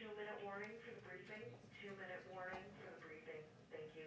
Two-minute warning for the briefing. 2-minute warning for the briefing. Thank you.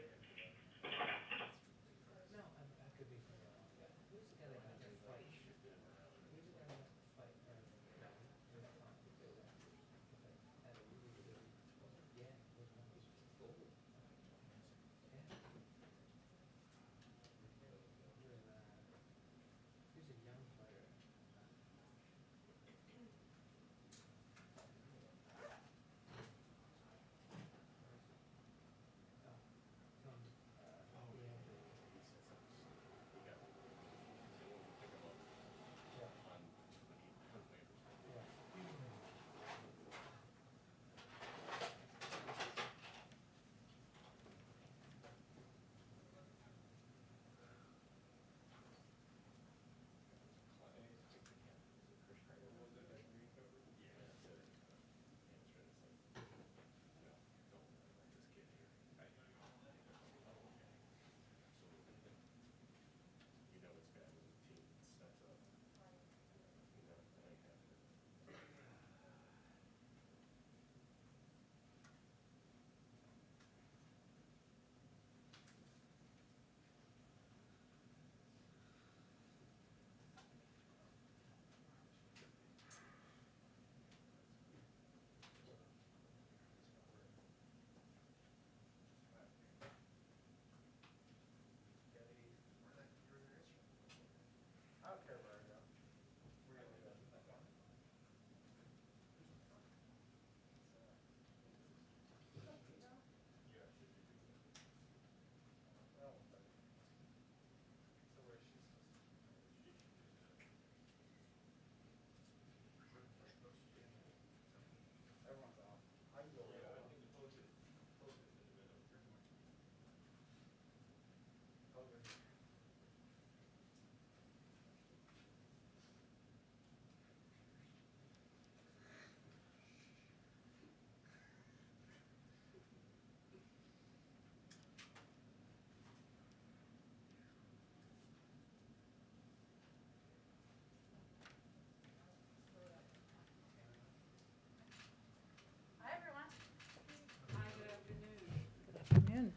Afternoon.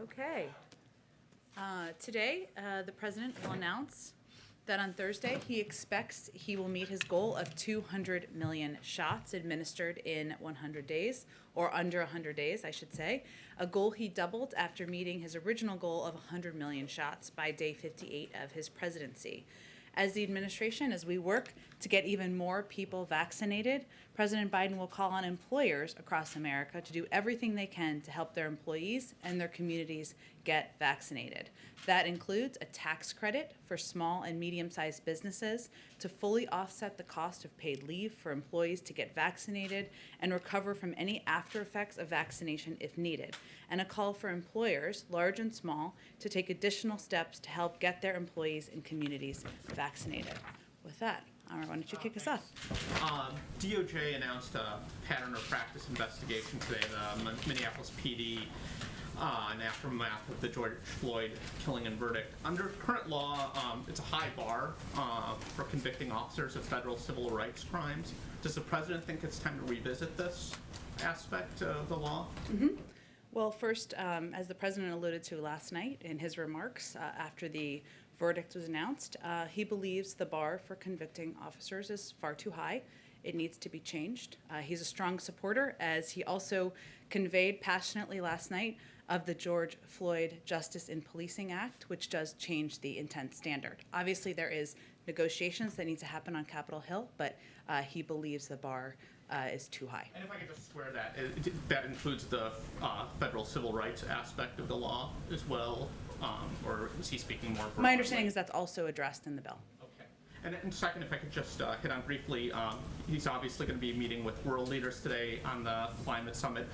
Okay. Today, the president will announce that on Thursday he expects he will meet his goal of 200 million shots administered in 100 days, or under 100 days, I should say, a goal he doubled after meeting his original goal of 100 million shots by day 58 of his presidency. As the administration, as we work to get even more people vaccinated, President Biden will call on employers across America to do everything they can to help their employees and their communities get vaccinated. That includes a tax credit for small and medium-sized businesses to fully offset the cost of paid leave for employees to get vaccinated and recover from any after effects of vaccination if needed, and a call for employers, large and small, to take additional steps to help get their employees and communities vaccinated. With that, Amar, why don't you kick us off? DOJ announced a pattern or practice investigation today, the Minneapolis PD, in aftermath of the George Floyd killing and verdict. Under current law, it's a high bar for convicting officers of federal civil rights crimes. Does the president think it's time to revisit this aspect of the law? Mm-hmm. Well, first, as the president alluded to last night in his remarks after the verdict was announced, he believes the bar for convicting officers is far too high. It needs to be changed. He's a strong supporter, as he also conveyed passionately last night, of the George Floyd Justice in Policing Act, which does change the intent standard. Obviously, there is negotiations that need to happen on Capitol Hill, but he believes the bar is too high. And if I could just square that, that includes the federal civil rights aspect of the law as well, or is he speaking more broadly? My understanding is that's also addressed in the bill. Okay. And second, if I could just hit on briefly, he's obviously going to be meeting with world leaders today on the climate summit.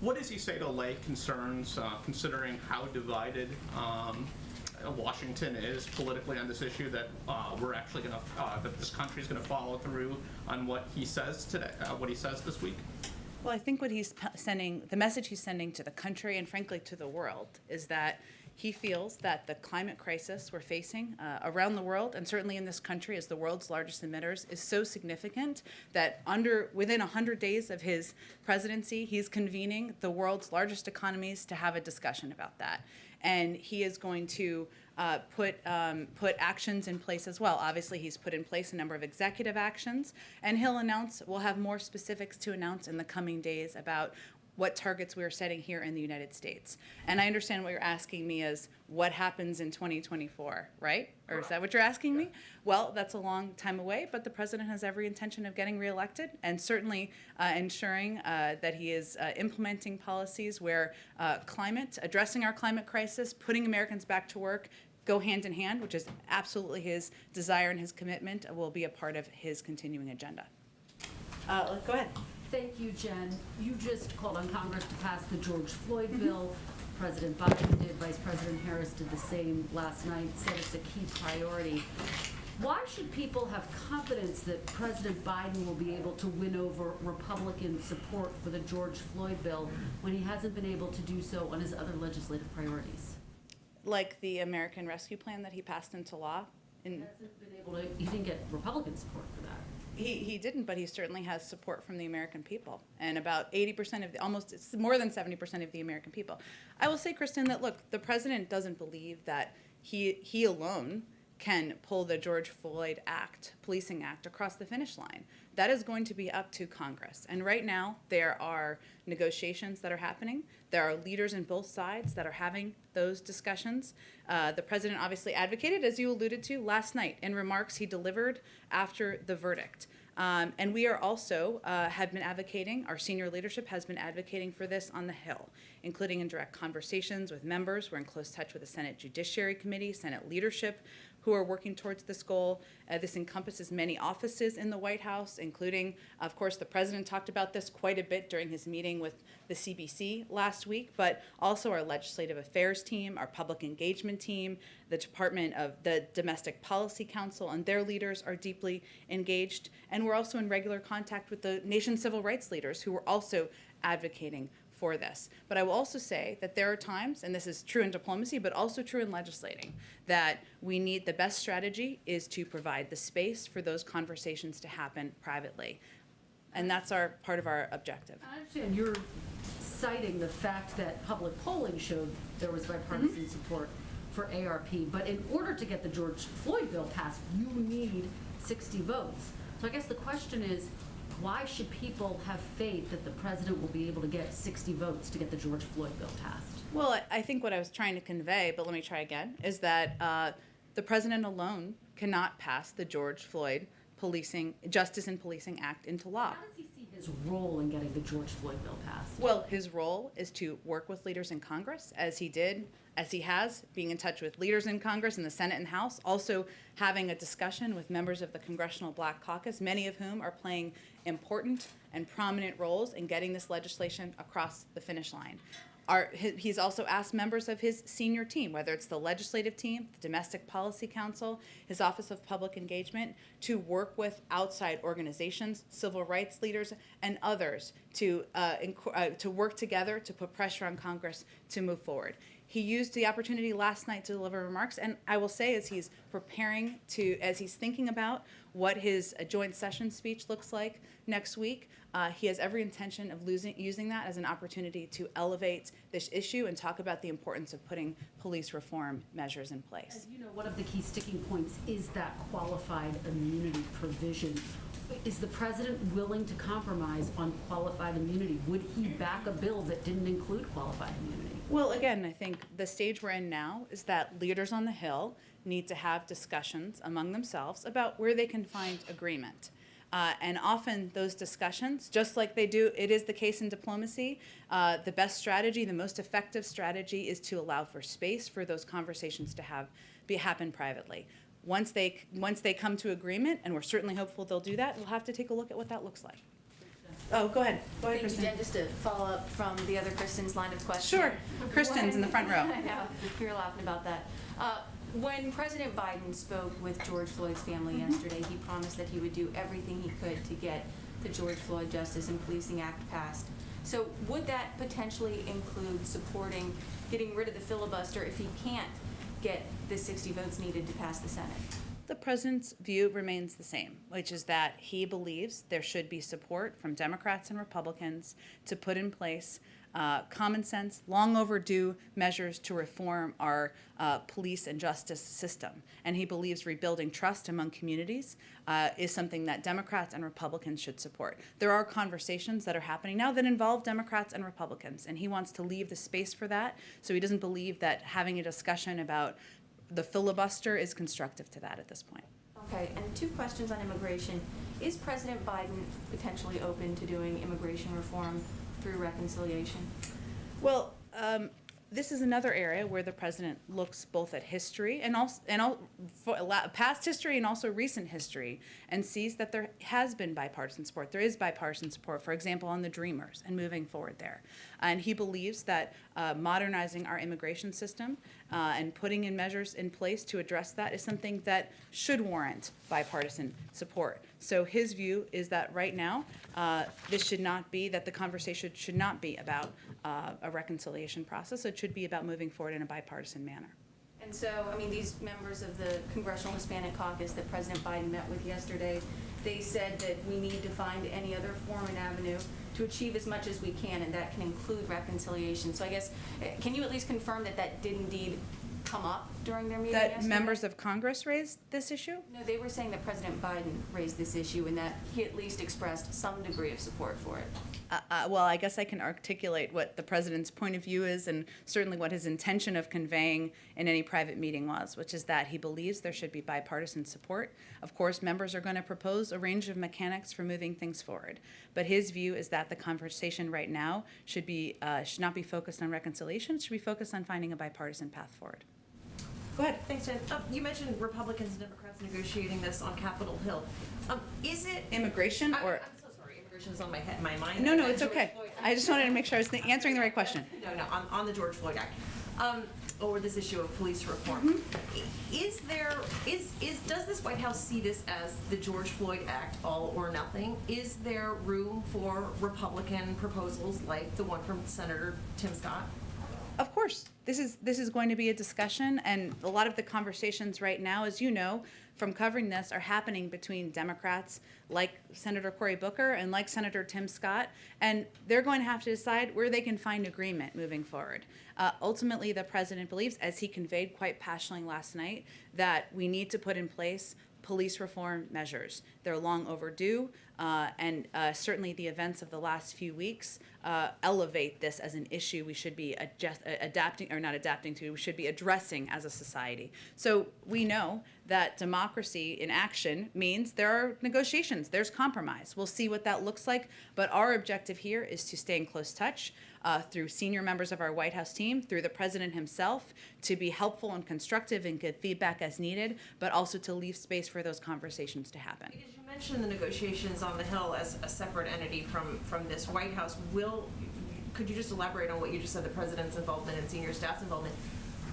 What does he say to allay concerns, considering how divided Washington is politically on this issue, that we're actually going to, that this country is going to follow through on what he says today, what he says this week? Well, I think what he's sending, the message he's sending to the country and frankly to the world, is that he feels that the climate crisis we're facing around the world, and certainly in this country as the world's largest emitters, is so significant that within 100 days of his presidency, he's convening the world's largest economies to have a discussion about that. And he is going to put actions in place as well. Obviously, he's put in place a number of executive actions, and we'll have more specifics to announce in the coming days about what targets we are setting here in the United States. And I understand what you're asking me is what happens in 2024, right? Or is that what you're asking me? Well, that's a long time away, but the president has every intention of getting reelected, and certainly ensuring that he is implementing policies where addressing our climate crisis, putting Americans back to work, go hand in hand, which is absolutely his desire and his commitment, will be a part of his continuing agenda. Go ahead. Thank you, Jen. You just called on Congress to pass the George Floyd bill. President Biden did, Vice President Harris did the same last night, said it's a key priority. Why should people have confidence that President Biden will be able to win over Republican support for the George Floyd bill when he hasn't been able to do so on his other legislative priorities? Like the American Rescue Plan that he passed into law? He didn't get Republican support for that. He didn't, but he certainly has support from the American people, and about 80% of it's more than 70% of the American people. I will say, Kristen, that look, the president doesn't believe that he alone can pull the George Floyd Policing Act across the finish line. That is going to be up to Congress. And right now, there are negotiations that are happening. There are leaders in both sides that are having those discussions. The president obviously advocated, as you alluded to, last night in remarks he delivered after the verdict. And we are also have been advocating, our senior leadership has been advocating for this on the Hill, including in direct conversations with members. We're in close touch with the Senate Judiciary Committee, Senate leadership, who are working towards this goal. This encompasses many offices in the White House, including, of course, the president talked about this quite a bit during his meeting with the CBC last week, but also our legislative affairs team, our public engagement team, the Department of the Domestic Policy Council, and their leaders are deeply engaged. And we're also in regular contact with the nation's civil rights leaders who are also advocating for this. But I will also say that there are times, and this is true in diplomacy, but also true in legislating, that we need the best strategy is to provide the space for those conversations to happen privately. And that's part of our objective. I understand you're citing the fact that public polling showed there was bipartisan support for ARP, but in order to get the George Floyd bill passed, you need 60 votes. So I guess the question is, why should people have faith that the president will be able to get 60 votes to get the George Floyd bill passed? Well, I think what I was trying to convey, but let me try again, is that the president alone cannot pass the George Floyd Justice in Policing Act into law. How does he see his role in getting the George Floyd bill passed? Well, his role is to work with leaders in Congress, as he has, being in touch with leaders in Congress in the Senate and House, also having a discussion with members of the Congressional Black Caucus, many of whom are playing important and prominent roles in getting this legislation across the finish line. He's also asked members of his senior team, whether it's the legislative team, the Domestic Policy Council, his Office of Public Engagement, to work with outside organizations, civil rights leaders, and others to work together to put pressure on Congress to move forward. He used the opportunity last night to deliver remarks, and I will say, as he's preparing to, as he's thinking about what his joint session speech looks like next week, he has every intention of using that as an opportunity to elevate this issue and talk about the importance of putting police reform measures in place. As you know, one of the key sticking points is that qualified immunity provision. Is the president willing to compromise on qualified immunity? Would he back a bill that didn't include qualified immunity? Well, again, I think the stage we're in now is that leaders on the Hill need to have discussions among themselves about where they can find agreement. And often those discussions, just like they do, it is the case in diplomacy, the best strategy, the most effective strategy is to allow for space for those conversations to happen privately. Once they come to agreement, and we're certainly hopeful they'll do that, we'll have to take a look at what that looks like. Oh, go ahead. Go ahead, Thank you, Kristen. Jen. Just to follow up from the other Kristen's line of questioning. Sure. Kristen's in the front row. I know. We were laughing about that. When President Biden spoke with George Floyd's family yesterday, he promised that he would do everything he could to get the George Floyd Justice and Policing Act passed. So would that potentially include supporting getting rid of the filibuster if he can't get the 60 votes needed to pass the Senate? The president's view remains the same, which is that he believes there should be support from Democrats and Republicans to put in place common sense, long overdue measures to reform our police and justice system. And he believes rebuilding trust among communities is something that Democrats and Republicans should support. There are conversations that are happening now that involve Democrats and Republicans, and he wants to leave the space for that, so he doesn't believe that having a discussion about the filibuster is constructive to that at this point. Okay, and 2 questions on immigration. Is President Biden potentially open to doing immigration reform through reconciliation? Well, this is another area where the president looks both at history and past history and also recent history, and sees that there has been bipartisan support. There is bipartisan support, for example, on the Dreamers and moving forward there. And he believes that modernizing our immigration system and putting in measures in place to address that is something that should warrant bipartisan support. So his view is that right now, this should not be, that the conversation should not be about a reconciliation process. It should be about moving forward in a bipartisan manner. And so, I mean, these members of the Congressional Hispanic Caucus that President Biden met with yesterday, they said that we need to find any other form and avenue to achieve as much as we can, and that can include reconciliation. So I guess, can you at least confirm that that did indeed come up during their meeting That yesterday? members of Congress raised this issue? No, they were saying that President Biden raised this issue and that he at least expressed some degree of support for it. Well, I guess I can articulate what the president's point of view is, and certainly what his intention of conveying in any private meeting was, which is that he believes there should be bipartisan support. Of course, members are going to propose a range of mechanics for moving things forward, but his view is that the conversation right now should not be focused on reconciliation. It should be focused on finding a bipartisan path forward. Go ahead. Thanks, Jen. You mentioned Republicans and Democrats negotiating this on Capitol Hill. Is it Immigration or? I'm so sorry. Immigration's on my mind. No, it's okay. I just wanted to make sure I was answering the right question. No, on the George Floyd Act, or this issue of police reform. Does this White House see this as the George Floyd Act, all or nothing? Is there room for Republican proposals like the one from Senator Tim Scott? Of course, this is going to be a discussion, and a lot of the conversations right now, as you know, from covering this, are happening between Democrats like Senator Cory Booker and like Senator Tim Scott, and they're going to have to decide where they can find agreement moving forward. Ultimately, the president believes, as he conveyed quite passionately last night, that we need to put in place police reform measures. They're long overdue, and certainly the events of the last few weeks elevate this as an issue we should be we should be addressing as a society. So we know that democracy in action means there are negotiations, there's compromise. We'll see what that looks like, but our objective here is to stay in close touch through senior members of our White House team, through the president himself, to be helpful and constructive and give feedback as needed, but also to leave space for those conversations to happen. Because you mentioned the negotiations on the Hill as a separate entity from this White House. Could you just elaborate on what you just said, the president's involvement and senior staff's involvement?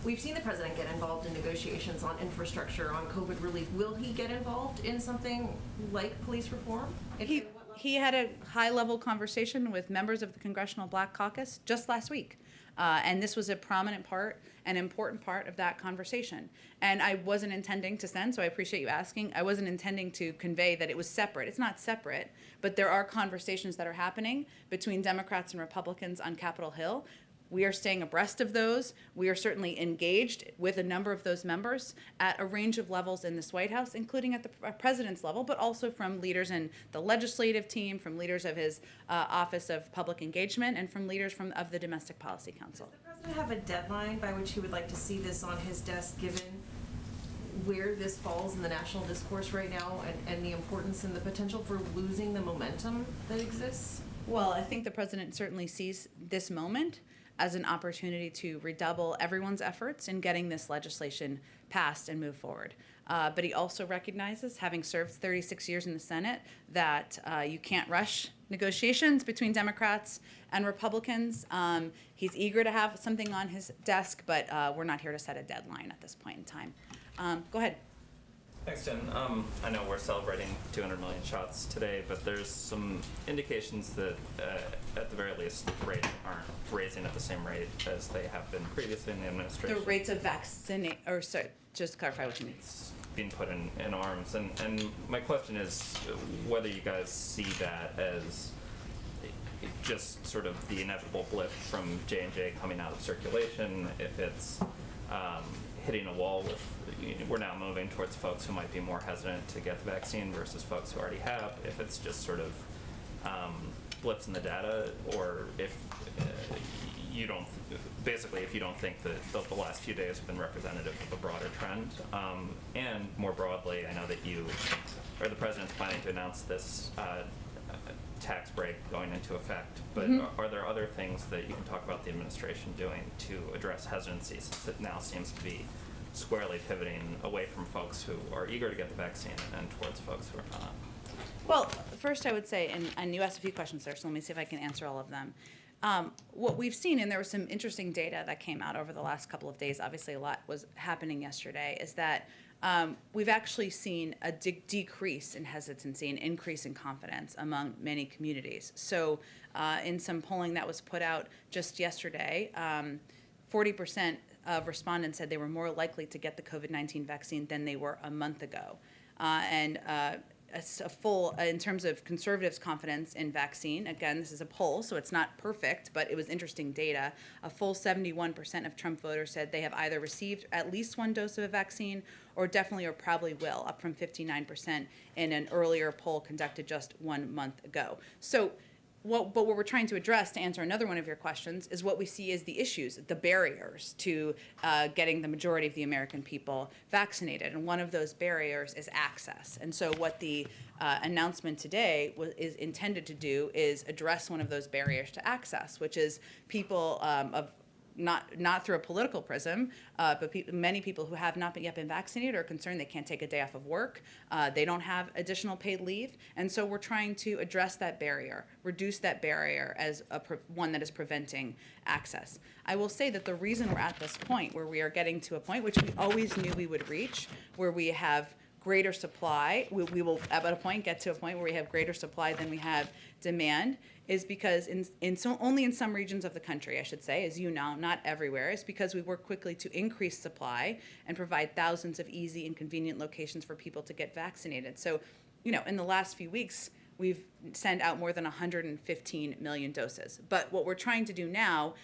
We've seen the president get involved in negotiations on infrastructure, on COVID relief. Will he get involved in something like police reform? He had a high-level conversation with members of the Congressional Black Caucus just last week. And this was a prominent part, an important part of that conversation. And I wasn't intending to send, so I appreciate you asking, I wasn't intending to convey that it was separate. It's not separate, but there are conversations that are happening between Democrats and Republicans on Capitol Hill. We are staying abreast of those. We are certainly engaged with a number of those members at a range of levels in this White House, including at the president's level, but also from leaders in the legislative team, from leaders of his Office of Public Engagement, and from leaders of the Domestic Policy Council. Does the president have a deadline by which he would like to see this on his desk, given where this falls in the national discourse right now, and the importance and the potential for losing the momentum that exists? Well, I think the president certainly sees this moment as an opportunity to redouble everyone's efforts in getting this legislation passed and move forward. But he also recognizes, having served 36 years in the Senate, that you can't rush negotiations between Democrats and Republicans. He's eager to have something on his desk, but we're not here to set a deadline at this point in time. Go ahead. Thanks, Jen. I know we're celebrating 200 million shots today, but there's some indications that, at the very least, rates aren't raising at the same rate as they have been previously in the administration. The rates of vaccinate, or sorry, just clarify what you mean. It's being put in arms, and my question is whether you guys see that as just sort of the inevitable blip from J&J coming out of circulation, if it's hitting a wall with, we're now moving towards folks who might be more hesitant to get the vaccine versus folks who already have, if it's just sort of blips in the data, or if you don't, basically if you don't think that the last few days have been representative of a broader trend. And more broadly, I know that you, or the president's planning to announce this tax break going into effect, but are there other things that you can talk about the administration doing to address hesitancy, since it now seems to be squarely pivoting away from folks who are eager to get the vaccine and towards folks who are not? Well, first I would say, and you asked a few questions there, so let me see if I can answer all of them. What we've seen, and there was some interesting data that came out over the last couple of days, obviously a lot was happening yesterday, is that we've actually seen a decrease in hesitancy, an increase in confidence among many communities. So in some polling that was put out just yesterday, 40% of respondents said they were more likely to get the COVID-19 vaccine than they were a month ago. In terms of conservatives' confidence in vaccine, again, this is a poll, so it's not perfect, but it was interesting data. A full 71% of Trump voters said they have either received at least one dose of a vaccine or definitely or probably will, up from 59% in an earlier poll conducted just 1 month ago. So what we're trying to address, to answer another one of your questions, is what we see as the issues, the barriers to getting the majority of the American people vaccinated. And one of those barriers is access. And so what the announcement today is intended to do is address one of those barriers to access, which is people not through a political prism, but many people who have not yet been vaccinated are concerned they can't take a day off of work. They don't have additional paid leave. And so we're trying to address that barrier, reduce that barrier as one that is preventing access. I will say that the reason we're at this point, where we are getting to a point which we always knew we would reach, where we have greater supply, we will at a point get to a point where we have greater supply than we have demand, is because only in some regions of the country, I should say, as you know, not everywhere, is because we work quickly to increase supply and provide thousands of easy and convenient locations for people to get vaccinated. So, in the last few weeks, we've sent out more than 115 million doses. But what we're trying to do now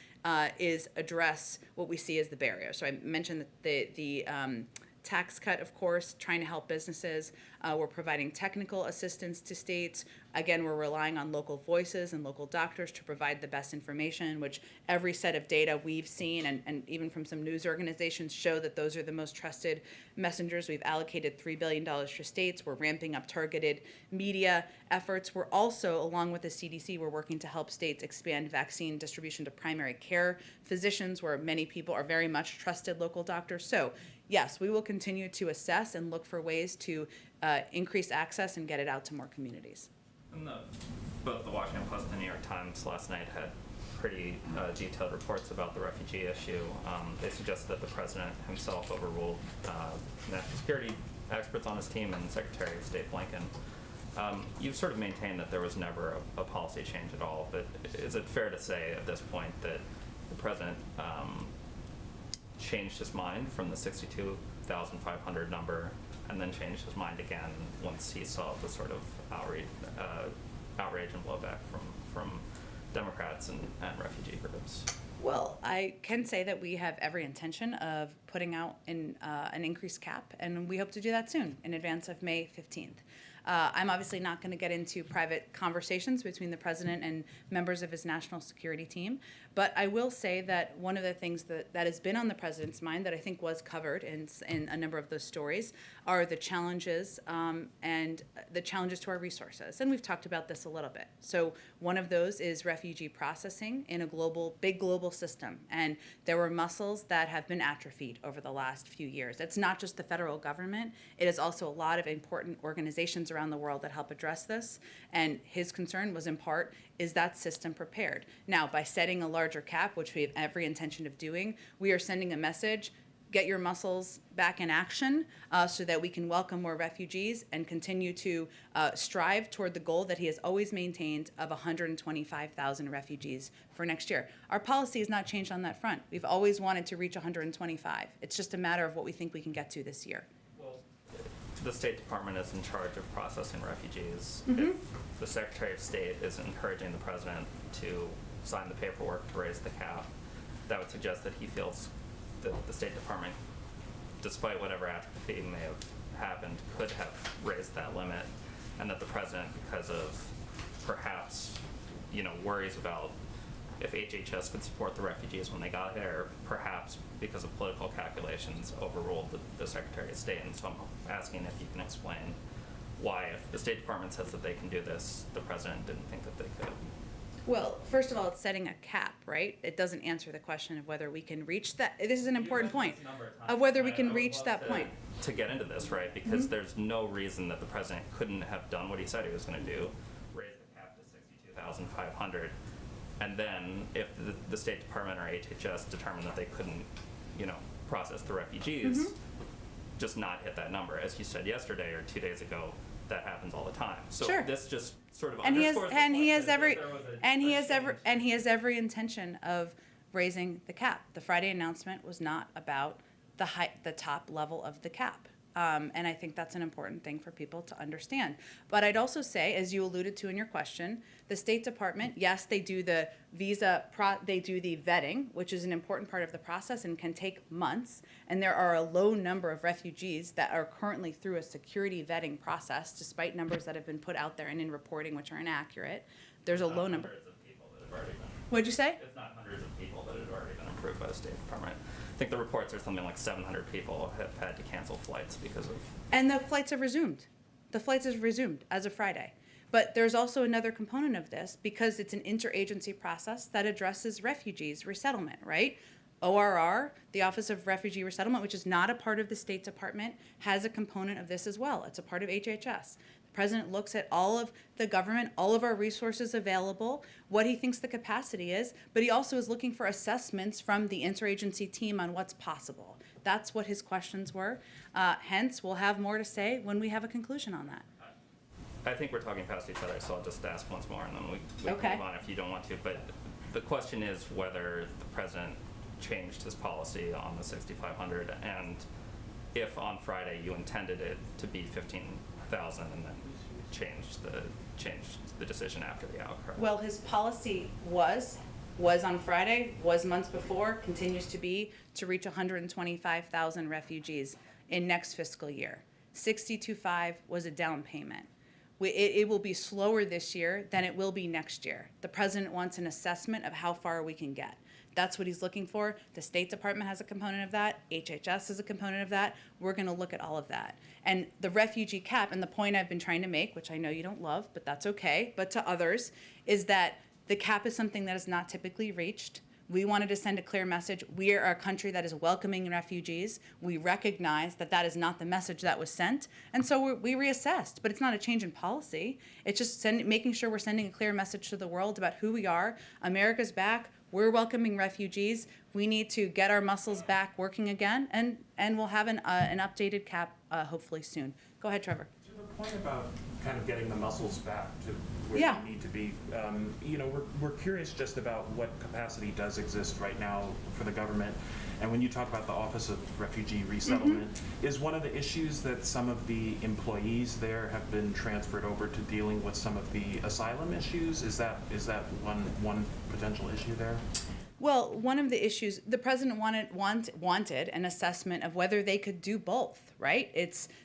is address what we see as the barrier. So I mentioned the tax cut, of course, trying to help businesses. We're providing technical assistance to states. Again, we're relying on local voices and local doctors to provide the best information, which every set of data we've seen, and even from some news organizations, show that those are the most trusted messengers. We've allocated $3 billion for states. We're ramping up targeted media efforts. We're also, along with the CDC, we're working to help states expand vaccine distribution to primary care physicians, where many people are very much trusted local doctors. So yes, we will continue to assess and look for ways to increase access and get it out to more communities. And both the Washington Post and the New York Times last night had pretty detailed reports about the refugee issue. They suggest that the president himself overruled national security experts on his team and Secretary of State Blinken. You've sort of maintained that there was never a policy change at all, but is it fair to say at this point that the president changed his mind from the 62,500 number, and then changed his mind again once he saw the sort of outrage and blowback from Democrats and refugee groups. Well, I can say that we have every intention of putting out an increased cap, and we hope to do that soon, in advance of May 15th. I'm obviously not going to get into private conversations between the president and members of his national security team, but I will say that one of the things that has been on the president's mind that I think was covered in a number of those stories are the challenges and the challenges to our resources. And we've talked about this a little bit. So one of those is refugee processing in a big global system. And there were muscles that have been atrophied over the last few years. It's not just the federal government. It is also a lot of important organizations around the world that help address this. And his concern was in part, is that system prepared? Now, by setting a larger cap, which we have every intention of doing, we are sending a message, get your muscles back in action so that we can welcome more refugees and continue to strive toward the goal that he has always maintained of 125,000 refugees for next year. Our policy has not changed on that front. We've always wanted to reach 125. It's just a matter of what we think we can get to this year. The State Department is in charge of processing refugees. Mm-hmm. If the Secretary of State is encouraging the president to sign the paperwork to raise the cap, that would suggest that he feels that the State Department, despite whatever atrophy may have happened, could have raised that limit, and that the president, because of perhaps, worries about if HHS could support the refugees when they got here, perhaps because of political calculations, overruled the Secretary of State. And so I'm asking if you can explain why, if the State Department says that they can do this, the president didn't think that they could. Well, first of all, it's setting a cap, right? It doesn't answer the question of whether we can reach that. This is an important point of whether we can reach that point. To get into this, right? Because there's no reason that the president couldn't have done what he said he was going to do, raise the cap to 62,500, and then if the State Department or HHS determined that they couldn't, process the refugees, just not hit that number. As you said yesterday or 2 days ago, that happens all the time. So Sure. this just sort of And he has underscores every intention of raising the cap. The Friday announcement was not about the top level of the cap. And I think that's an important thing for people to understand. But I'd also say, as you alluded to in your question, the State Department, yes, they do the they do the vetting, which is an important part of the process and can take months. And there are a low number of refugees that are currently through a security vetting process, despite numbers that have been put out there and in reporting which are inaccurate. There's a low number. Hundreds of people that have already been. What'd you say? It's not hundreds of people that have already been approved by the State Department. I think the reports are something like 700 people have had to cancel flights because of. And the flights have resumed. The flights have resumed as of Friday. But there's also another component of this because it's an interagency process that addresses refugees resettlement, right? ORR, the Office of Refugee Resettlement, which is not a part of the State Department, has a component of this as well. It's a part of HHS. The president looks at all of the government, all of our resources available, what he thinks the capacity is, but he also is looking for assessments from the interagency team on what's possible. That's what his questions were. Hence, we'll have more to say when we have a conclusion on that. I think we're talking past each other, so I'll just ask once more and then we Okay. can move on if you don't want to. But the question is whether the president changed his policy on the 6,500 and if on Friday you intended it to be 15,000 and then changed the decision after the outcry. Well, his policy was on Friday, was months before, continues to be to reach 125,000 refugees in next fiscal year. 62.5 was a down payment. It will be slower this year than it will be next year. The president wants an assessment of how far we can get. That's what he's looking for. The State Department has a component of that. HHS has a component of that. We're going to look at all of that. And the refugee cap, and the point I've been trying to make, which I know you don't love, but that's okay, but to others, is that the cap is something that is not typically reached. We wanted to send a clear message. We are a country that is welcoming refugees. We recognize that that is not the message that was sent. And so we reassessed, but it's not a change in policy. It's just making sure we're sending a clear message to the world about who we are. America's back. We're welcoming refugees. We need to get our muscles back working again, and we'll have an updated cap hopefully soon. Go ahead, Trevor. To the point about kind of getting the muscles back to where Yeah. they need to be, you know, we're curious just about what capacity does exist right now for the government. And when you talk about the Office of Refugee Resettlement, is one of the issues that some of the employees there have been transferred over to dealing with some of the asylum issues? Is that one potential issue there? Well, one of the issues, the president wanted an assessment of whether they could do both, right?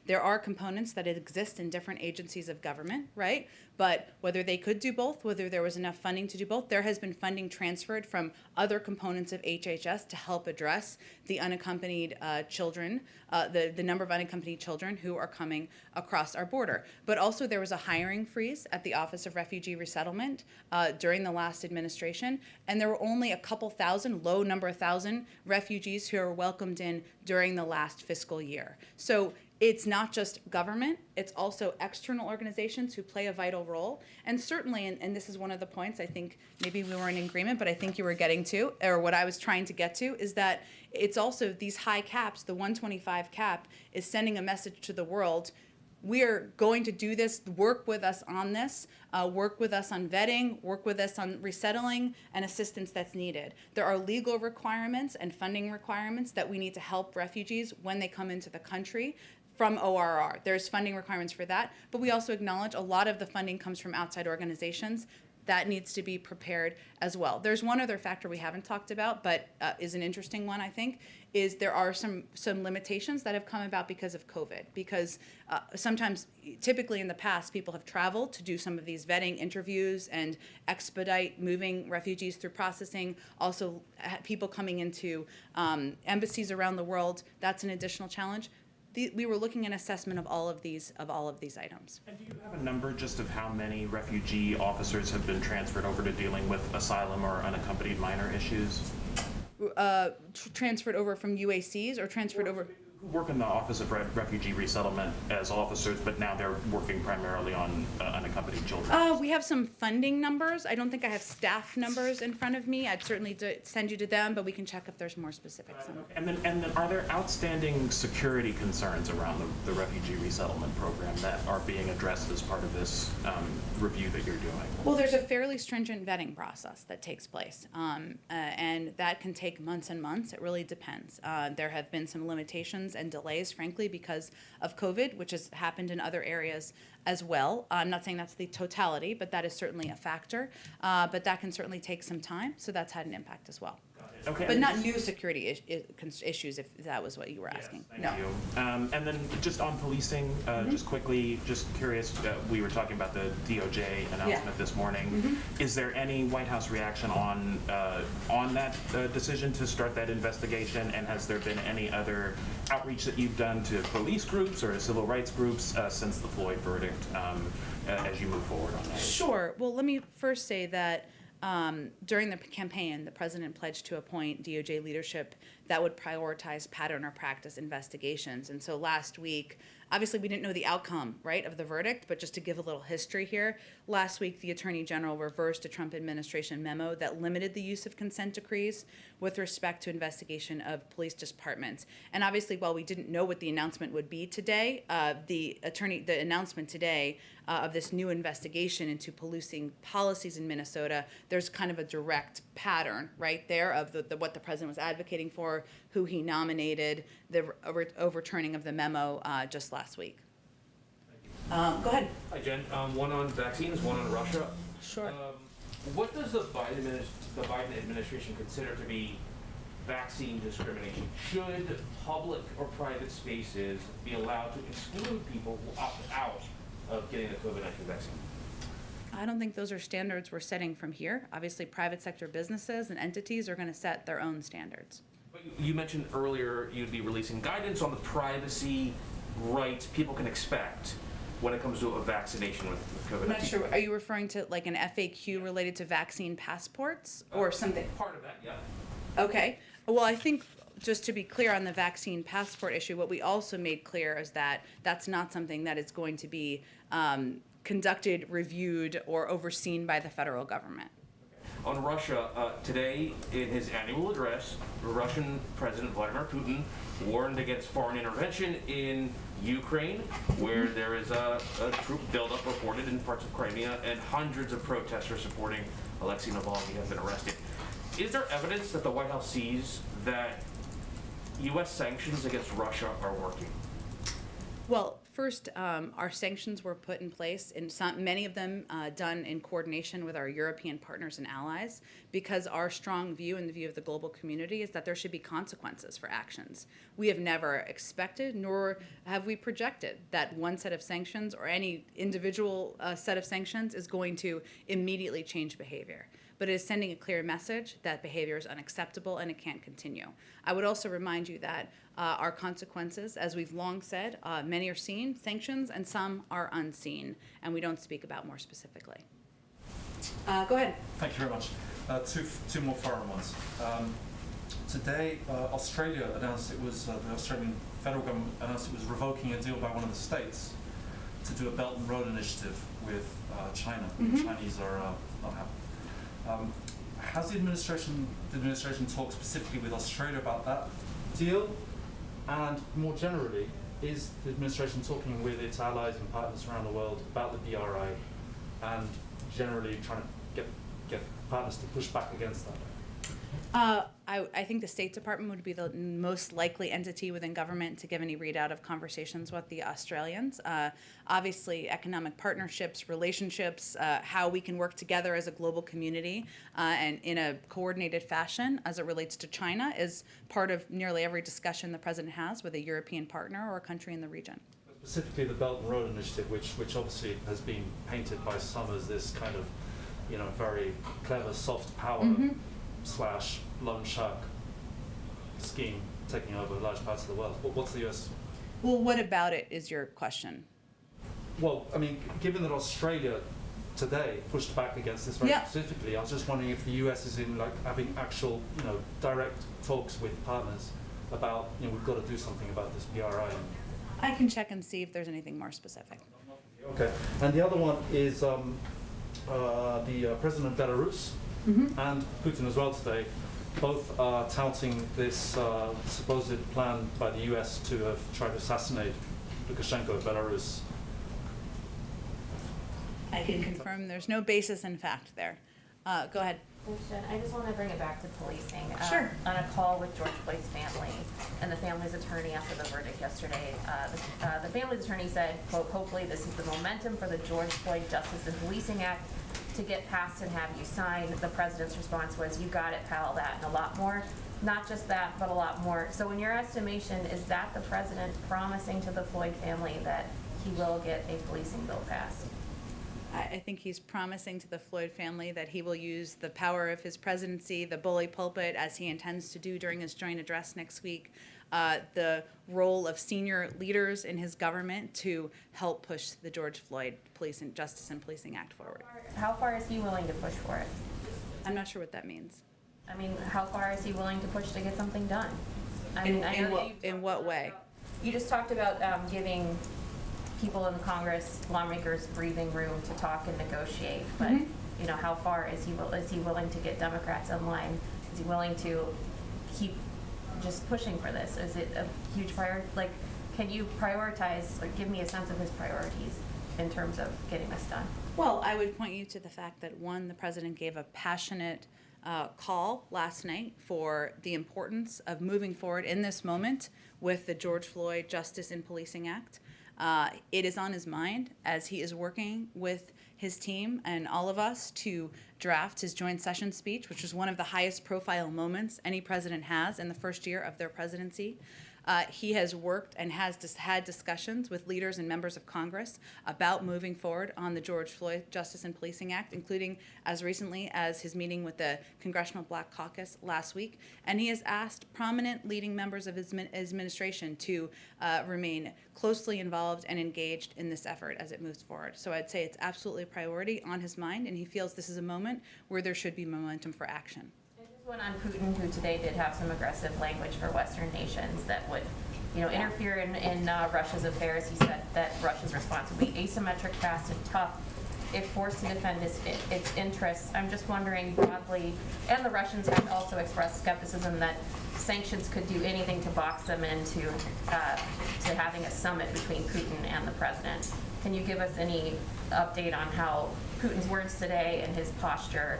There are components that exist in different agencies of government, right? But whether they could do both, whether there was enough funding to do both, there has been funding transferred from other components of HHS to help address the unaccompanied children, the number of unaccompanied children who are coming across our border. But also there was a hiring freeze at the Office of Refugee Resettlement during the last administration, and there were only a couple thousand, low number of thousand refugees who were welcomed in during the last fiscal year. So it's not just government, it's also external organizations who play a vital role. And certainly, and this is one of the points I think maybe we weren't in agreement, but I think you were getting to, or what I was trying to get to, is that it's also these high caps, the 125 cap is sending a message to the world. We are going to do this, work with us on this, work with us on vetting, work with us on resettling and assistance that's needed. There are legal requirements and funding requirements that we need to help refugees when they come into the country from ORR. There's funding requirements for that, but we also acknowledge a lot of the funding comes from outside organizations. That needs to be prepared as well. There's one other factor we haven't talked about, but is an interesting one, I think, is there are some limitations that have come about because of COVID. Because sometimes, typically in the past, people have traveled to do some of these vetting interviews and expedite moving refugees through processing. Also, people coming into embassies around the world, that's an additional challenge. We were looking at assessment of all of these items. And do you have a number just of how many refugee officers have been transferred over to dealing with asylum or unaccompanied minor issues? Transferred over from UACs or transferred over? Who work in the Office of Refugee Resettlement as officers, but now they're working primarily on unaccompanied children. We have some funding numbers. I don't think I have staff numbers in front of me. I'd certainly send you to them, but we can check if there's more specifics on it. And then are there outstanding security concerns around the refugee resettlement program that are being addressed as part of this review that you're doing? Well, there's a fairly stringent vetting process that takes place, and that can take months and months. It really depends. There have been some limitations and delays, frankly, because of COVID, which has happened in other areas as well. I'm not saying that's the totality, but that is certainly a factor. But that can certainly take some time, so that's had an impact as well. Okay. But not new security issues, if that was what you were asking. Yes, thank you. And then just on policing, just quickly, just curious, we were talking about the DOJ announcement this morning. Is there any White House reaction on that decision to start that investigation? And has there been any other outreach that you've done to police groups or civil rights groups since the Floyd verdict as you move forward on that? Sure. Well, let me first say that during the campaign, the president pledged to appoint DOJ leadership that would prioritize pattern or practice investigations. And so last week, obviously we didn't know the outcome, right, of the verdict, but just to give a little history here, last week the Attorney General reversed a Trump administration memo that limited the use of consent decrees with respect to investigation of police departments. And obviously, while we didn't know what the announcement would be today, the announcement today of this new investigation into policing policies in Minnesota, there's kind of a direct pattern right there of what the president was advocating for, who he nominated, the overturning of the memo just last week. Go ahead. Hi, Jen. One on vaccines, one on Russia. Sure. What does the Biden administration consider to be vaccine discrimination? Should public or private spaces be allowed to exclude people who opt out of getting the COVID-19 vaccine? I don't think those are standards we're setting from here. Obviously, private sector businesses and entities are going to set their own standards. But you mentioned earlier you'd be releasing guidance on the privacy rights people can expect when it comes to a vaccination with COVID-19. I'm not sure. Are you referring to like an FAQ related to vaccine passports or something? Part of that, yeah. Okay. Well, I think just to be clear on the vaccine passport issue, what we also made clear is that that's not something that is going to be conducted, reviewed, or overseen by the federal government. On Russia, today in his annual address, Russian President Vladimir Putin warned against foreign intervention in Ukraine, where there is a troop buildup reported in parts of Crimea, and hundreds of protesters supporting Alexei Navalny have been arrested. Is there evidence that the White House sees that U.S. sanctions against Russia are working? Well, first, our sanctions were put in place, and many of them done in coordination with our European partners and allies, because our strong view and the view of the global community is that there should be consequences for actions. We have never expected, nor have we projected, that one set of sanctions or any individual set of sanctions is going to immediately change behavior. But it is sending a clear message that behavior is unacceptable and it can't continue. I would also remind you that our consequences, as we've long said, many are seen, sanctions, and some are unseen, and we don't speak about more specifically. Go ahead. Thank you very much. Two more foreign ones. Today, Australia announced it was, the Australian federal government announced it was revoking a deal by one of the states to do a Belt and Road initiative with China. The Chinese are not happy. Has the administration talked specifically with Australia about that deal? And more generally, is the administration talking with its allies and partners around the world about the BRI and generally trying to get partners to push back against that? I think the State Department would be the most likely entity within government to give any readout of conversations with the Australians. Obviously, economic partnerships, relationships, how we can work together as a global community and in a coordinated fashion as it relates to China is part of nearly every discussion the President has with a European partner or a country in the region. Specifically the Belt and Road initiative, which obviously has been painted by some as this kind of, very clever soft power slash loan shark scheme taking over large parts of the world. What's the US? Well, what about it is your question? Well, I mean, given that Australia today pushed back against this very specifically, I was just wondering if the US is in having actual, direct talks with partners about, we've got to do something about this BRI. I can check and see if there's anything more specific. Okay, and the other one is the President of Belarus and Putin as well today, both are touting this supposed plan by the US to have tried to assassinate Lukashenko of Belarus. I can confirm there's no basis in fact there. Go ahead. Jen, I just want to bring it back to policing. Sure. On a call with George Floyd's family and the family's attorney after the verdict yesterday, the family's attorney said, quote, hopefully this is the momentum for the George Floyd Justice and Policing Act to get passed and have you sign. The president's response was, you got it, pal, that and a lot more. Not just that, but a lot more. So in your estimation, is that the president promising to the Floyd family that he will get a policing bill passed? I think he's promising to the Floyd family that he will use the power of his presidency, the bully pulpit, as he intends to do during his joint address next week, the role of senior leaders in his government to help push the George Floyd Justice and Policing Act forward. How far is he willing to push for it? I'm not sure what that means. I mean, how far is he willing to push to get something done? In what way? You just talked about giving people in Congress, lawmakers, breathing room to talk and negotiate. But how far is he willing to get Democrats in line? Is he willing to keep just pushing for this? Is it a huge priority? Can you prioritize, or give me a sense of his priorities in terms of getting this done? Well, I would point you to the fact that, one, the president gave a passionate call last night for the importance of moving forward in this moment with the George Floyd Justice and Policing Act. It is on his mind as he is working with his team and all of us to draft his joint session speech, which is one of the highest profile moments any president has in the first year of their presidency. He has worked and has had discussions with leaders and members of Congress about moving forward on the George Floyd Justice and Policing Act, including as recently as his meeting with the Congressional Black Caucus last week. And he has asked prominent leading members of his administration to remain closely involved and engaged in this effort as it moves forward. So I'd say it's absolutely a priority on his mind, and he feels this is a moment where there should be momentum for action. One on Putin, who today did have some aggressive language for Western nations that would, interfere in Russia's affairs. He said that Russia's response would be asymmetric, fast, and tough. if forced to defend its interests. I'm just wondering broadly, and the Russians have also expressed skepticism that sanctions could do anything to box them into to having a summit between Putin and the president. Can you give us any update on how Putin's words today and his posture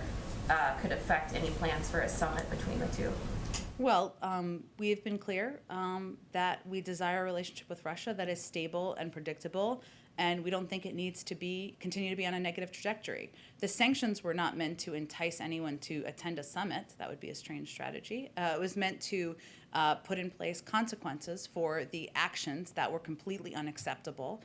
could affect any plans for a summit between the two? Well, we have been clear that we desire a relationship with Russia that is stable and predictable, and we don't think it needs to continue to be on a negative trajectory. The sanctions were not meant to entice anyone to attend a summit. That would be a strange strategy. It was meant to put in place consequences for the actions that were completely unacceptable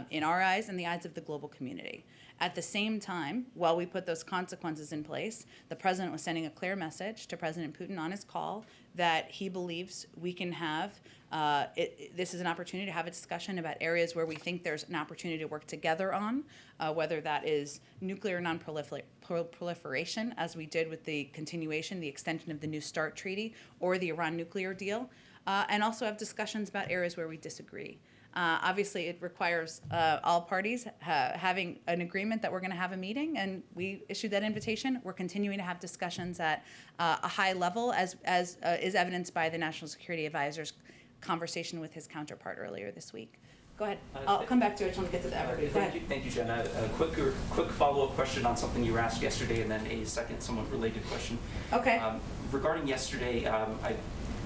in our eyes and the eyes of the global community. At the same time, while we put those consequences in place, the president was sending a clear message to President Putin on his call that he believes we can have, this is an opportunity to have a discussion about areas where we think there's an opportunity to work together on, whether that is nuclear non-proliferation, as we did with the continuation, the extension of the New START treaty, or the Iran nuclear deal, and also have discussions about areas where we disagree. Obviously, it requires all parties having an agreement that we're going to have a meeting, and we issued that invitation. We're continuing to have discussions at a high level, as is evidenced by the National Security Advisor's conversation with his counterpart earlier this week. Go ahead. I'll come back to it. I just want to get to the everybody. Go ahead. Thank you, Jen. A quick follow-up question on something you were asked yesterday, and then a second somewhat related question. Okay. Regarding yesterday,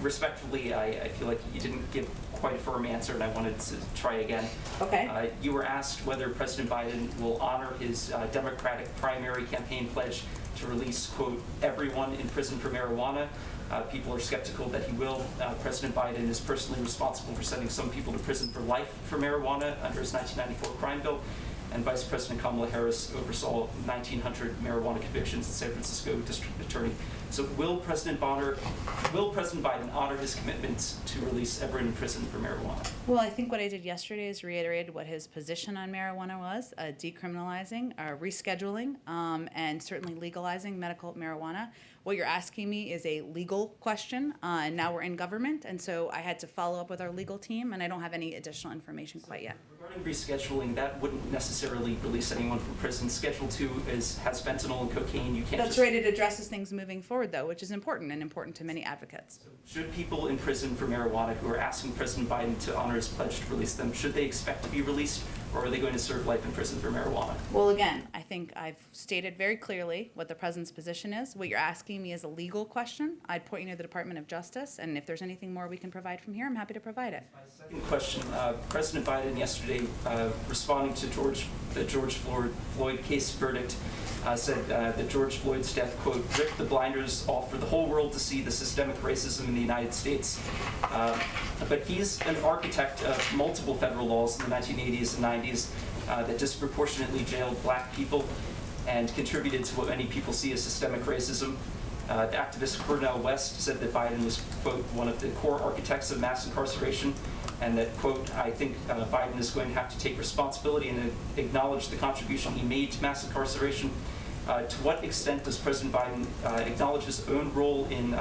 respectfully, I feel like you didn't give quite a firm answer, and I wanted to try again. Okay. You were asked whether President Biden will honor his Democratic primary campaign pledge to release, quote, everyone in prison for marijuana. People are skeptical that he will. President Biden is personally responsible for sending some people to prison for life for marijuana under his 1994 crime bill, and Vice President Kamala Harris oversaw 1,900 marijuana convictions in San Francisco District Attorney. So will President Biden honor his commitments to release everyone in prison for marijuana? Well, I think what I did yesterday is reiterated what his position on marijuana was, decriminalizing, rescheduling, and certainly legalizing medical marijuana. What you're asking me is a legal question, and now we're in government, and so I had to follow up with our legal team, and I don't have any additional information quite yet. Regarding rescheduling, that wouldn't necessarily release anyone from prison. Schedule 2 has fentanyl and cocaine. You can't. That's right. It addresses things moving forward, though, which is important and important to many advocates. So should people in prison for marijuana who are asking President Biden to honor his pledge to release them, should they expect to be released, or are they going to serve life in prison for marijuana? Well, again, I think I've stated very clearly what the president's position is. What you're asking me is a legal question. I'd point you to the Department of Justice, and if there's anything more we can provide from here, I'm happy to provide it. My second question, President Biden yesterday, responding to the George Floyd case verdict, said that George Floyd's death, quote, ripped the blinders off for the whole world to see the systemic racism in the United States. But he's an architect of multiple federal laws in the 1980s and 90s that disproportionately jailed black people and contributed to what many people see as systemic racism. The activist Cornel West said that Biden was, quote, one of the core architects of mass incarceration, and that, quote, I think Biden is going to have to take responsibility and acknowledge the contribution he made to mass incarceration. To what extent does President Biden acknowledge his own role in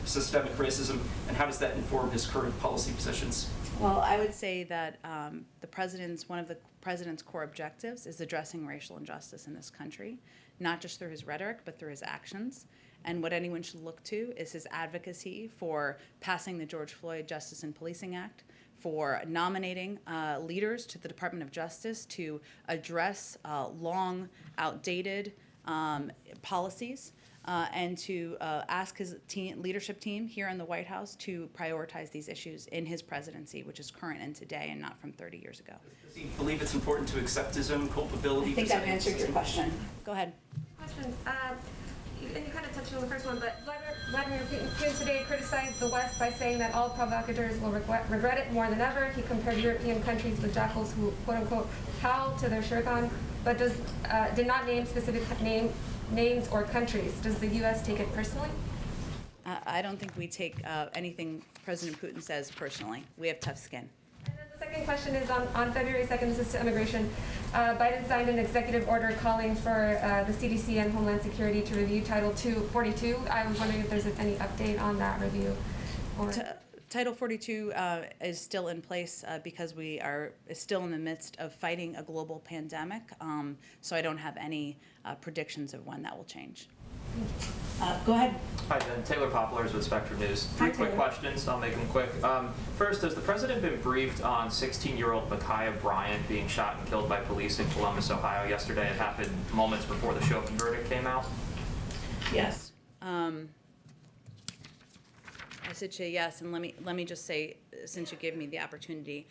systemic racism, and how does that inform his current policy positions? Well, I would say that one of the president's core objectives is addressing racial injustice in this country, not just through his rhetoric, but through his actions. And what anyone should look to is his advocacy for passing the George Floyd Justice and Policing Act, for nominating leaders to the Department of Justice to address long outdated policies, and to ask his leadership team here in the White House to prioritize these issues in his presidency, which is current and today and not from 30 years ago. Does he believe it's important to accept his own culpability? I think I've answered your question. Go ahead. Questions. And you kind of touched on the first one, but Vladimir Putin today criticized the West by saying that all provocateurs will regret it more than ever. He compared European countries with jackals who, quote unquote, howl to their shirkan, but did not name specific names or countries. Does the U.S. take it personally? I don't think we take anything President Putin says personally. We have tough skin. And then the second question is on February 2nd, this is to immigration. Biden signed an executive order calling for the CDC and Homeland Security to review Title 42. I was wondering if there's any update on that review. Or Title 42 is still in place because we are still in the midst of fighting a global pandemic. So I don't have any predictions of when that will change. Go ahead. Hi, Jen. Taylor Poplars with Spectrum News. Three quick questions. I'll make them quick. First, has the president been briefed on 16-year-old Makaya Bryant being shot and killed by police in Columbus, Ohio yesterday? It happened moments before the Chauvin verdict came out. Yes. I said to you yes, and let me just say, since you gave me the opportunity,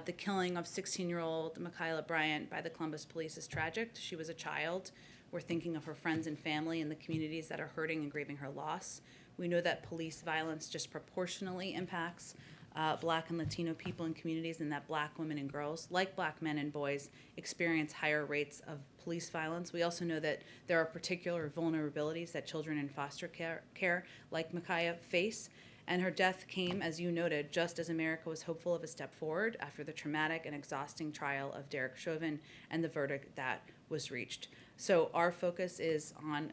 the killing of 16-year-old Makaya Bryant by the Columbus police is tragic. She was a child. We're thinking of her friends and family and the communities that are hurting and grieving her loss. We know that police violence disproportionately impacts Black and Latino people in communities, and that Black women and girls, like Black men and boys, experience higher rates of police violence. We also know that there are particular vulnerabilities that children in foster care like Makaya face. And her death came, as you noted, just as America was hopeful of a step forward after the traumatic and exhausting trial of Derek Chauvin and the verdict that was reached. So our focus is on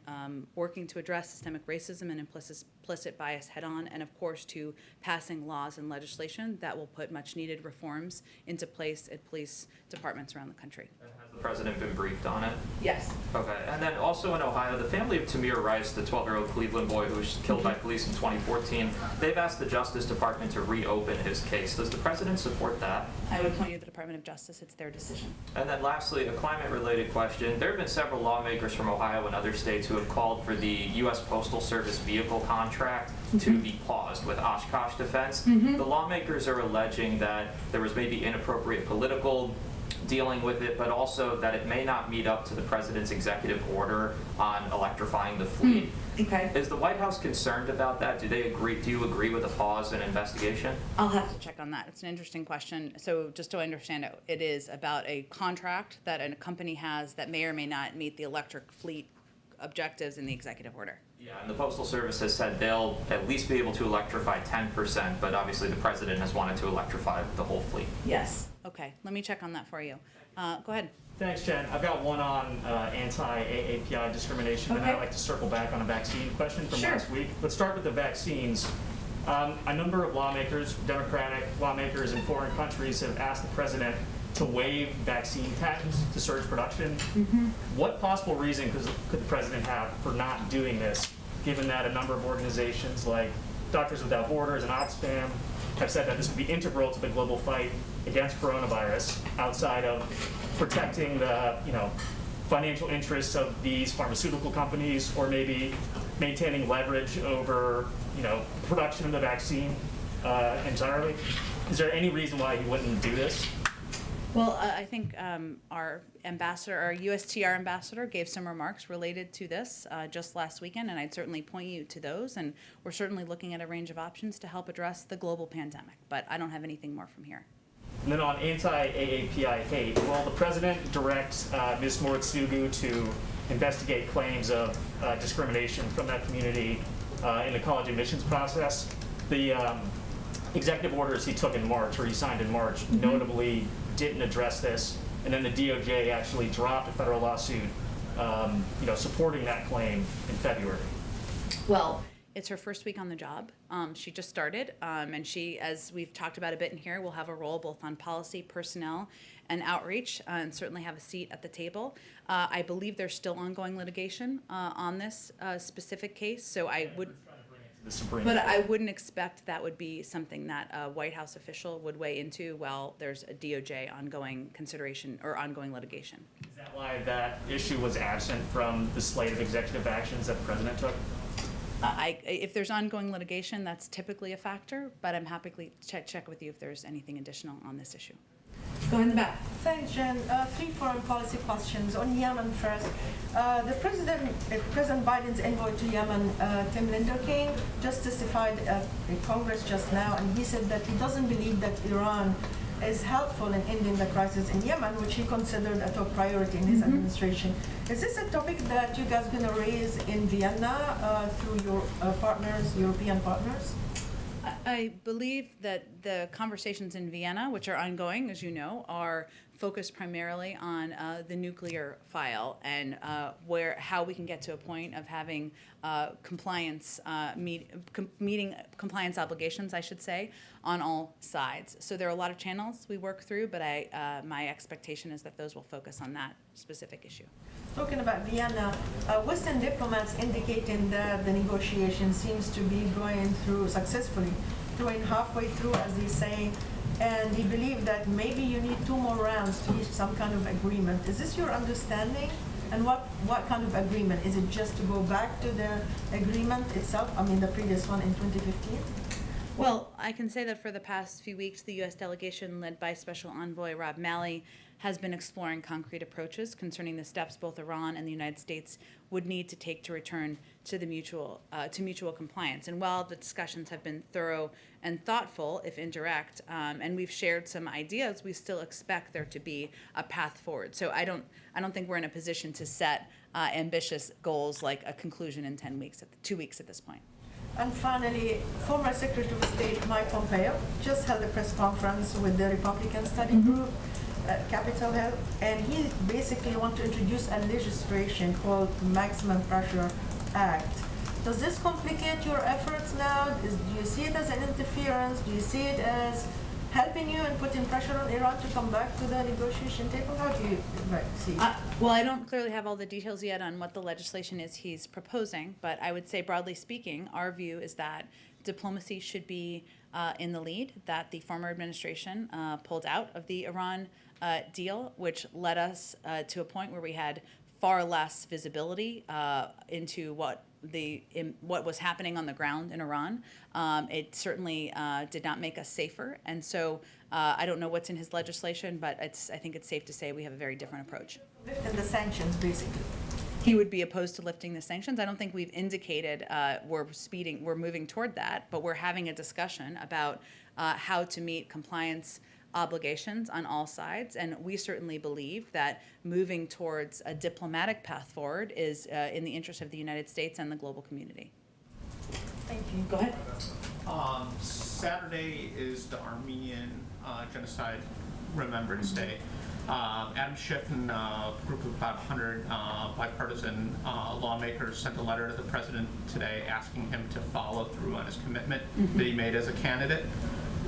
working to address systemic racism and implicit bias head-on, and of course to passing laws and legislation that will put much-needed reforms into place at police departments around the country. Has the president been briefed on it? Yes. Okay. And then also in Ohio, the family of Tamir Rice, the 12-year-old Cleveland boy who was killed by police in 2014, they've asked the Justice Department to reopen his case. Does the president support that? I would point you to the Department of Justice. It's their decision. And then lastly, a climate-related question. There have been several lawmakers from Ohio and other states who have called for the U.S. Postal Service vehicle contract to be paused with Oshkosh Defense. The lawmakers are alleging that there was maybe inappropriate political dealing with it, but also that it may not meet up to the president's executive order on electrifying the fleet. Okay. Is the White House concerned about that? Do you agree with a pause and investigation? I'll have to check on that. It's an interesting question. So just to understand it, it is about a contract that a company has that may or may not meet the electric fleet objectives in the executive order. Yeah, and the Postal Service has said they'll at least be able to electrify 10%, but obviously the president has wanted to electrify the whole fleet. Yes. Okay, let me check on that for you. Go ahead. Thanks, Jen. I've got one on anti-AAPI discrimination, and I'd like to circle back on a vaccine question from last week. Let's start with the vaccines. A number of lawmakers, Democratic lawmakers in foreign countries, have asked the president to waive vaccine patents to surge production. What possible reason could the president have for not doing this, given that a number of organizations like Doctors Without Borders and Oxfam have said that this would be integral to the global fight against coronavirus, outside of protecting the financial interests of these pharmaceutical companies, or maybe maintaining leverage over production of the vaccine entirely? Is there any reason why he wouldn't do this? Well, I think our USTR ambassador gave some remarks related to this just last weekend, and I'd certainly point you to those. And we're certainly looking at a range of options to help address the global pandemic, but I don't have anything more from here. And then on anti-AAPI hate, will the president direct Ms. Moritsugu to investigate claims of discrimination from that community in the college admissions process? The executive orders he took in March, or he signed in March, notably didn't address this, and then the DOJ actually dropped a federal lawsuit, supporting that claim in February. Well, it's her first week on the job. She just started, and she, as we've talked about a bit in here, will have a role both on policy, personnel, and outreach, and certainly have a seat at the table. I believe there's still ongoing litigation on this specific case, so I would. But I wouldn't expect that would be something that a White House official would weigh into while there's a DOJ ongoing consideration or ongoing litigation. Is that why that issue was absent from the slate of executive actions that the president took? If there's ongoing litigation, that's typically a factor, but I'm happy to check with you if there's anything additional on this issue. Go in the back. Thanks, Jen. 3 foreign policy questions. On Yemen first. President Biden's envoy to Yemen, Tim Linderking, just testified in Congress just now, and he said that he doesn't believe that Iran is helpful in ending the crisis in Yemen, which he considered a top priority in his administration. Is this a topic that you guys are going to raise in Vienna through your European partners? I believe that the conversations in Vienna, which are ongoing, as you know, are focused primarily on the nuclear file and how we can get to a point of having meeting compliance obligations, I should say, on all sides. So there are a lot of channels we work through, but my expectation is that those will focus on that specific issue. Talking about Vienna, Western diplomats indicating that the negotiation seems to be going through successfully, going halfway through, as they say, and they believe that maybe you need 2 more rounds to reach some kind of agreement. Is this your understanding? And what kind of agreement? Is it just to go back to the agreement itself? I mean, the previous one in 2015? Well, I can say that for the past few weeks, the U.S. delegation led by Special Envoy Rob Malley has been exploring concrete approaches concerning the steps both Iran and the United States would need to take to return to the mutual compliance. And while the discussions have been thorough and thoughtful, if indirect, and we've shared some ideas, we still expect there to be a path forward. So I don't think we're in a position to set ambitious goals like a conclusion in 2 weeks at this point. And finally, former Secretary of State Mike Pompeo just held a press conference with the Republican study group at Capitol Hill, and he basically wants to introduce a legislation called Maximum Pressure Act. Does this complicate your efforts now? Do you see it as an interference? Do you see it as helping you and putting pressure on Iran to come back to the negotiation table? How do you see it? Well, I don't clearly have all the details yet on what the legislation is he's proposing, but I would say, broadly speaking, our view is that diplomacy should be in the lead, that the former administration pulled out of the Iran deal, which led us to a point where we had far less visibility into what was happening on the ground in Iran. It certainly did not make us safer, and so I don't know what's in his legislation, but I think it's safe to say we have a very different approach. Lifting the sanctions, basically. He would be opposed to lifting the sanctions. I don't think we've indicated we're moving toward that, but we're having a discussion about how to meet compliance obligations on all sides, and we certainly believe that moving towards a diplomatic path forward is in the interest of the United States and the global community. Thank you. Go ahead. Saturday is the Armenian Genocide Remembrance Day. Adam Schiff and a group of about 100 bipartisan lawmakers sent a letter to the president today asking him to follow through on his commitment that he made as a candidate.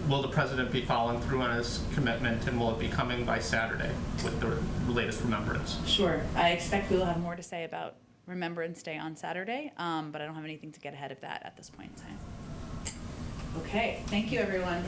Will the president be following through on his commitment, and will it be coming by Saturday with the latest remembrance? Sure. I expect we will have more to say about Remembrance Day on Saturday, but I don't have anything to get ahead of that at this point in time. Okay. Thank you, everyone.